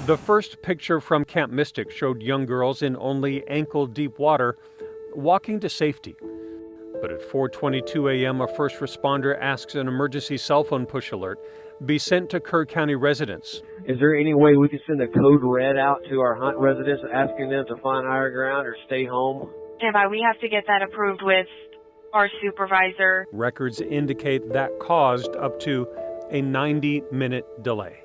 The first picture from Camp Mystic showed young girls in only ankle-deep water walking to safety. But at 4:22 a.m., a first responder asks an emergency cell phone push alert be sent to Kerr County residents. Is there any way we can send a code red out to our Hunt residents asking them to find higher ground or stay home? Standby, we have to get that approved with our supervisor. Records indicate that caused up to a 90-minute delay.